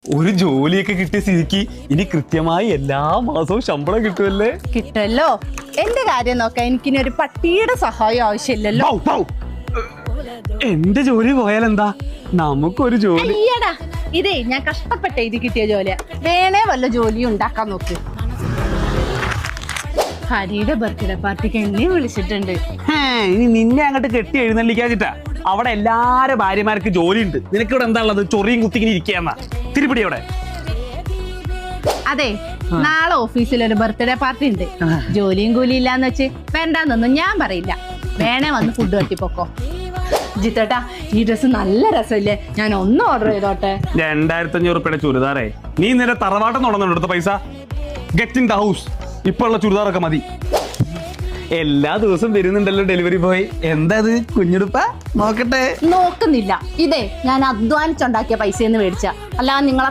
ഒരു ജോലിയൊക്കെ കിട്ടിയ സ്ഥിതിക്ക് ഇനി കൃത്യമായി എല്ലാ മാസവും ശമ്പളം കിട്ടുമല്ലേ? കിട്ടുമല്ലോ. എന്റെ കാര്യം നോക്കാൻ എനിക്കിനി ഒരു പട്ടിയുടെ സഹായം ആവശ്യമില്ലല്ലോ. എന്റെ ജോലി പോയാലെന്താ, നമുക്കൊരു ജോലി. അയ്യടാ, ഇതേ ഞാൻ കഷ്ടപ്പെട്ട് എഴുതി കിട്ടിയ ജോലിയാ. വേണേ വല്ല ജോലിയും ഉണ്ടാക്കാൻ നോക്ക്. ഹരിയുടെ ബർത്ത്ഡേ പാർട്ടിക്ക് എന്നെ വിളിച്ചിട്ടുണ്ട്. ഇനി നിന്നെ അങ്ങോട്ട് കെട്ടി എഴുന്നള്ളിക്കാച്ചിട്ടാ. അവിടെ എല്ലാരും ഭാര്യമാർക്ക് ജോലി ഉണ്ട്, നിനക്കിവിടെ എന്താ ഉള്ളത്? ചൊറിയും കുത്തിങ്ങനെ ഇരിക്കാന്നാ. തിരുപ്പിടി അവിടെ. അതെ, നാളെ ഓഫീസിൽ ഒരു ബർത്ത്ഡേ പാർട്ടി ഉണ്ട്. ജോലിയും കൂലിയും ഇല്ലാന്ന് വെച്ച് വേണ്ടാന്നൊന്നും ഞാൻ പറയില്ല. വേണേ വന്ന് ഫുഡ് കട്ടിപ്പോക്കോ. ജിത്തേട്ടാ, ഈ ഡ്രസ് നല്ല രസമില്ലേ? ഞാൻ ഒന്ന് ഓർഡർ ചെയ്തോട്ടെ. 2500 രൂപയുടെ ചുരിദാറേ. നീ നിന്റെ തറവാട്ടം തുടങ്ങുന്നുണ്ട് എടുത്ത പൈസ. Get in the house. ഇപ്പൊ ഉള്ള ചുരിദാറൊക്കെ മതി. എല്ലാ ദിവസവും വരുന്നുണ്ടല്ലോ ഡെലിവറി ബോയ്. എന്താ ഇത് കുഞ്ഞുടുപ്പ? നോക്കട്ടെ. നോക്കുന്നില്ല. ഇതേ ഞാൻ അധ്വാനിച്ചുണ്ടാക്കിയ പൈസയെന്ന് മേടിച്ച, അല്ലാതെ നിങ്ങളെ